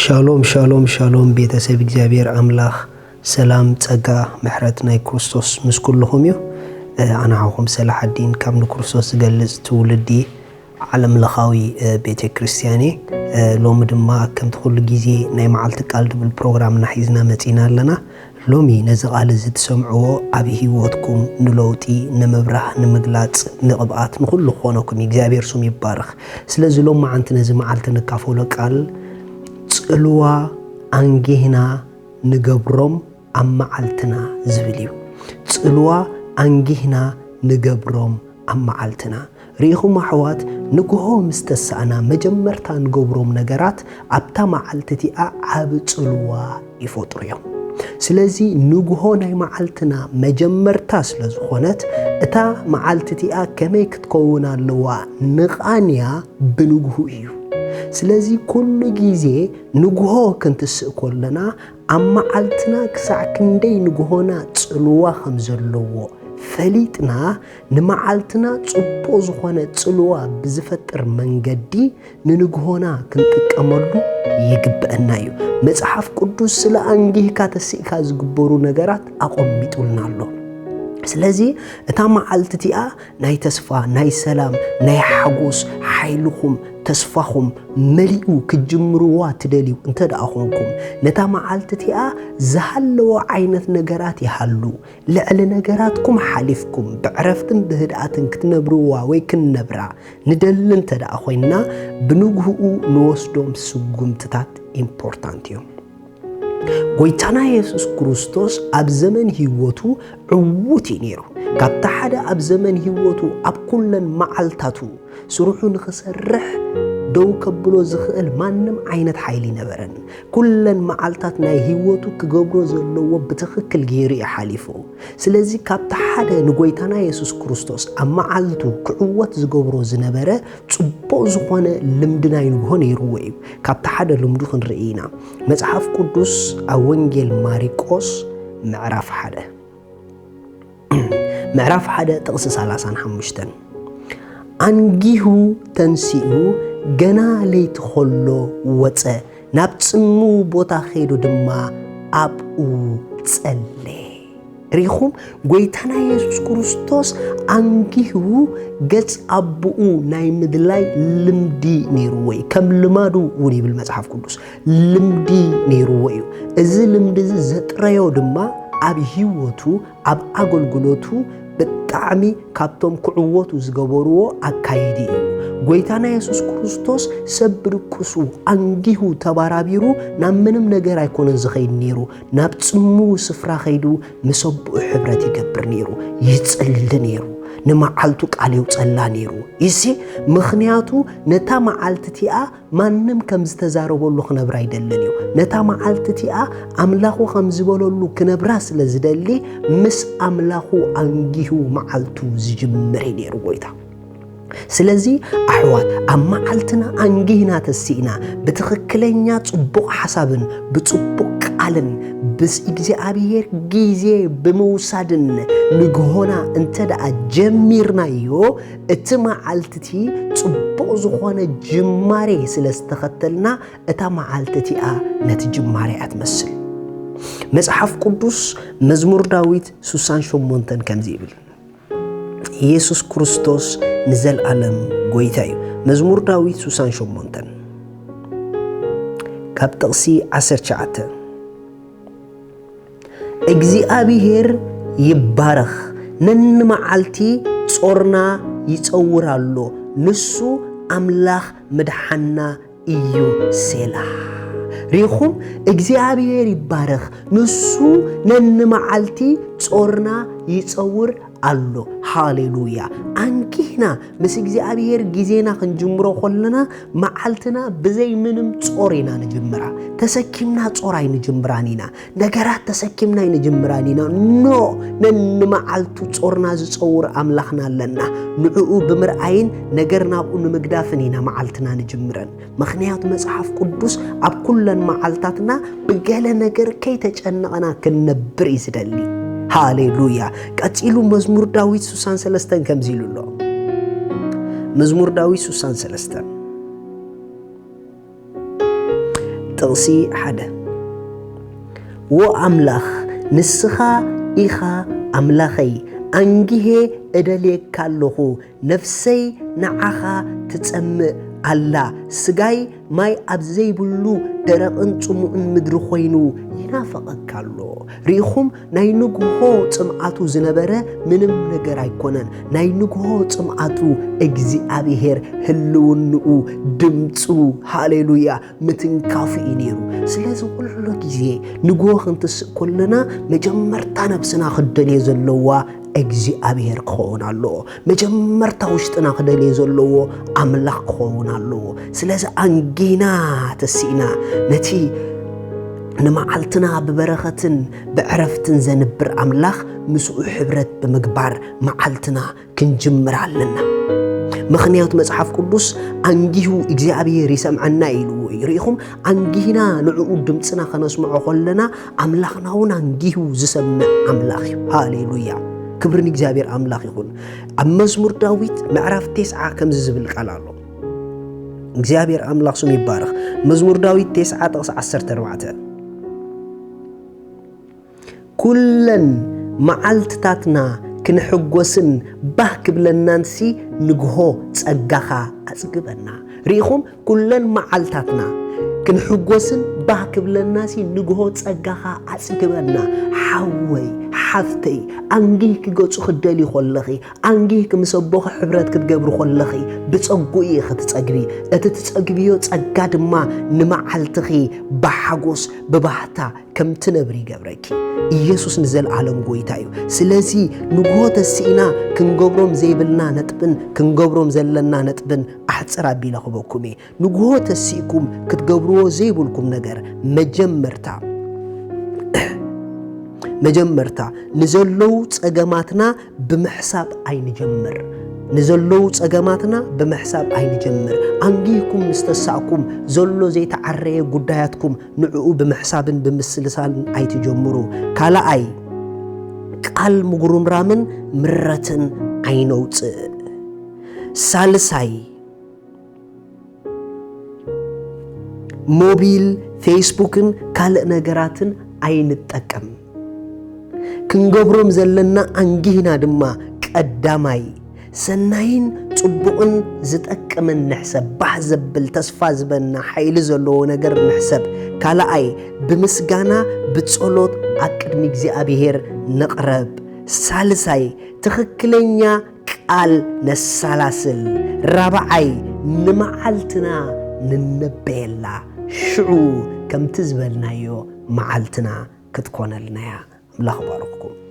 ሻሎም ሻሎም ሻሎም ቤተሰብ እግዚአብሔር አምላኽ ሰላም ጸጋ ምሕረት ናይ ክርስቶስ ምስ ኩልኹም እዩ አና አኹም ሰላሐዲን ካብ ንክርስቶስ ዝገልጽ ትውልዲ ዓለም ለኻዊ ቤተ ክርስቲያኔ ሎሚ ድማ ከም ትኹሉ ግዜ ናይ መዓልቲ ቃል ድብል ፕሮግራም ናሒዝና መጺና ኣለና ሎሚ ነዚ ቃል ዝትሰምዕዎ ኣብ ህይወትኩም ንለውጢ ንምብራህ ንምግላጽ ንቕብኣት ንኹሉ ኾነኩም እግዚአብሔር ስም ይባረኽ ስለዚ ሎሚ ማዓንቲ ነዚ መዓልቲ ንካፈሎ ቃል ጽልዋ አንጌህና ንገብሮም ኣብ መዓልትና ዝብል እዩ ጽልዋ አንጌህና ንገብሮም ኣብ መዓልትና ሪኹም ኣሕዋት ንግሆ ምስተሳእና መጀመርታ ንገብሮም ነገራት ኣብታ መዓልትቲኣ ዓብ ጽልዋ ይፈጥሩ እዮም ስለዚ ንግሆ ናይ መዓልትና መጀመርታ ስለ ዝኾነት እታ መዓልትቲኣ ከመይ ክትከውን ኣለዋ ንቓንያ ብንግሁ እዩ ስለዚ ኩሉ ግዜ ንግሆ ክንትስእ ኮለና ኣብ መዓልትና ክሳዕ ክንደይ ንግሆና ጽልዋ ከም ዘለዎ ፈሊጥና ንመዓልትና ጽቡቕ ዝኾነ ጽልዋ ብዝፈጥር መንገዲ ንንግሆና ክንጥቀመሉ ይግብአና እዩ መጽሓፍ ቅዱስ ስለ አንጌህካ ተስኢካ ዝግበሩ ነገራት ኣቆሚጡልና ኣሎ ስለዚ እታ መዓልትቲኣ ናይ ተስፋ ናይ ሰላም ናይ ሓጎስ ሓይልኹም ተስፋኹም መሊኡ ክጅምርዋ ትደልዩ እንተደኣ ኾንኩም ነታ መዓልትቲኣ ዝሃለዎ ዓይነት ነገራት ይሃሉ ልዕሊ ነገራትኩም ሓሊፍኩም ብዕረፍትን ብህድኣትን ክትነብርዋ ወይ ክንነብራ ንደሊ እንተደኣ ኾይንና ብንግህኡ ንወስዶም ስጉምትታት ኢምፖርታንት እዮም ጎይታና ኢየሱስ ክርስቶስ ኣብ ዘመን ህይወቱ ዕውት ነይሩ ካብታ ሓደ ኣብ ዘመን ህይወቱ ኣብ ኩለን መዓልታቱ ስሩሑ ንኽሰርሕ ደው ከብሎ ዝኽእል ማንም ዓይነት ሓይሊ ነበረን ኩለን መዓልታት ናይ ህይወቱ ክገብሮ ዘለዎ ብትኽክል ገይሩ ሓሊፉ ስለዚ ካብታ ሓደ ንጎይታና ኢየሱስ ክርስቶስ ኣብ መዓልቱ ክዕወት ዝገብሮ ዝነበረ ጽቡቕ ዝኾነ ልምዲ ናይ ንግሆ ነይሩዎ እዩ ካብታ ሓደ ልምዱ ክንርኢና መጽሓፍ ቅዱስ ኣብ ወንጌል ማርቆስ ምዕራፍ 1 ጥቕሲ 35 አንጊሁ ተንሲኡ ገና ለይቲ ኾሎ ወፀ ናብ ጽሙ ቦታ ኸይዱ ድማ ኣብኡ ጸለ ሪኹም ጎይታና ኢየሱስ ክርስቶስ አንጊሁ ገጽ አብኡ ናይ ምድላይ ልምዲ ነይሩዎ እዩ ከም ልማዱ እውን ይብል መጽሓፍ ቅዱስ ልምዲ ነይሩዎ እዩ እዚ ልምዲ ዘጥረዮ ድማ ኣብ ህይወቱ ኣብ ኣገልግሎቱ ብጣዕሚ ካብቶም ክዕወቱ ዝገበርዎ ኣካይዲ እዩ ጎይታና ኢየሱስ ክርስቶስ ሰብ ብርክሱ አንጊሁ ተባራቢሩ ናብ ምንም ነገር ኣይኮነን ዝኸይድ ነይሩ ናብ ጽሙው ስፍራ ኸይዱ ምሰብኡ ሕብረት ይገብር ነይሩ ይጽሊ ነይሩ ንመዓልቱ ቃል ይውጸላ ነይሩ ይሲ ምኽንያቱ ነታ መዓልትቲኣ ማንም ከም ዝተዛረበሉ ክነብራ ይደልን እዩ ነታ መዓልትቲኣ ኣምላኹ ከም ዝበለሉ ክነብራ ስለ ዝደሊ ምስ ኣምላኹ አንጊሁ መዓልቱ ዝጅምር ነይሩ ጎይታ ስለዚ ኣሕዋት ኣብ መዓልትና አንጊህና ተሲእና ብትኽክለኛ ጽቡቕ ሓሳብን ብጽቡቕ ቃልን ብእግዚአብሔር ጊዜ ብምውሳድን ንግሆና እንተደኣ ጀሚርናዮ እቲ መዓልትቲ ጽቡቕ ዝኾነ ጅማሬ ስለ ዝተኸተልና እታ መዓልትቲኣ ነቲ ጅማሬ ኣትመስል መጽሓፍ ቅዱስ መዝሙር ዳዊት 68 ከምዚ ይብል ኢየሱስ ክርስቶስ ንዘለዓለም ጎይታ እዩ መዝሙር ዳዊት 68 ካብ ጥቕሲ 19 እግዚአብሔር ይባረኽ ነንመዓልቲ ጾርና ይጸውራሎ ንሱ ኣምላኽ ምድሓና እዩ ሴላ ሪኹም እግዚአብሔር ይባረኽ ንሱ ነንመዓልቲ ጾርና ይጸውር አሎ ሃሌሉያ አንጊህና ምስ እግዚአብሔር ጊዜና ክንጅምሮ ኾለና መዓልትና ብዘይ ምንም ጾሪና ንጅምራ ተሰኪምና ጾራይ ንጅምራኒና ነገራት ተሰኪምና ንጅምራኒና ኖ ነንመዓልቱ ጾርና ዝጸውር ኣምላኽና ኣለና ንዕኡ ብምርኣይን ነገር ናብኡ ንምግዳፍን ኢና መዓልትና ንጅምረን ምኽንያቱ መጽሓፍ ቅዱስ ኣብ ኩለን መዓልታትና ብገለ ነገር ከይተጨነቐና ክንነብር እዩ ዝደሊ ሃሌሉያ ቀፂሉ መዝሙር ዳዊት 63 ከምዚ ኢሉሎ መዝሙር ዳዊት 63 تغسي حدا وأملاخ نسخا إخا أملاخي أنجيه إدليك كاللخو نفسي نعخا تتسمع الله سجاي ماي أبزي بلو درق أنتم مدر خوينو ينافقك كالو ريخم ناينوغو تمعاتو زنبرة منم نجر يكونن ناينوغو تمعاتو إجزي أبيهر هلونو دمتو هاليلويا متن كافي إنيرو سلازم كل جزء نجوا خنتس كلنا مجمرتنا بسنا خدني زلوا إجزي أبيهر خون الله مجمرتا وشتنا خدني زلوا أملاك خون الله سلازم أنجينا تسينا نتي نمعلتنا ببرختن بعرفتن زنبر أملاخ مسؤول حبرت بمقبار معلتنا كنجمر علنا مخنيات مصحف قدوس أنجيهو إجزابير يسمعنا إلو يريخم أنجينا نعود دمتنا خنسمعو خلنا أملاخنا وننجيهو زسمع أملاخ هاليلويا كبرني إجزابير أملاخ يخون أما مزمور داويت معرف 9 كم زبل قالالو إجزابير أملاخ سمي بارخ مزمور داويت 9 تقص 14 كلن معلتاتنا كنحقوسن باك بلنانسي نجهو تسقخا أسقبنا ريخم كلن معلتاتنا كنحقوسن باك بلنانسي نجهو تسقخا أسقبنا حوي حفتي أنجيك جوتش خدالي خلخي أنجيك مسبوخ حبرات كتجبر خلخي بتسقوي ختسقبي أتتسقبيو تسقاد ما نمعلتخي بحقوس ببحتا كم تنبري جبركي يسوس نزل عالم قويتايو سلازي نقوة السينا كنقبرم زيبلنا نتبن كنقبرم زلنا نتبن أحد ربي لخبوكمي نقوة السيكم كتقبروا زيبلكم نجر مجمرتا نزلو تسقماتنا بمحساب أي نجمر نزلو تسقماتنا بمحساب أي نجمر أنجيكم مستساكم زلو زي تعري قداياتكم نعقو بمحساب بمسلسال أي تجمرو كالا أي قال مقرم رامن مرتن عينوت سالساي موبيل فيسبوكن كالا نجراتن أي نتأكم كنقبرم زلنا أنجينا دما قداماي سناين صبقن زتأكمن نحسب بحزب بالتصفاز بنا حيل زلو نجر نحسب كالا أي بمسجانا بتصلوت أكدمي أبيهر نقرب سالساي تخكلنيا قال نسالاسل رابعي نمعلتنا ننبيلا شعو كم تزبلنا يو معلتنا كتكون لنا يا الله بارككم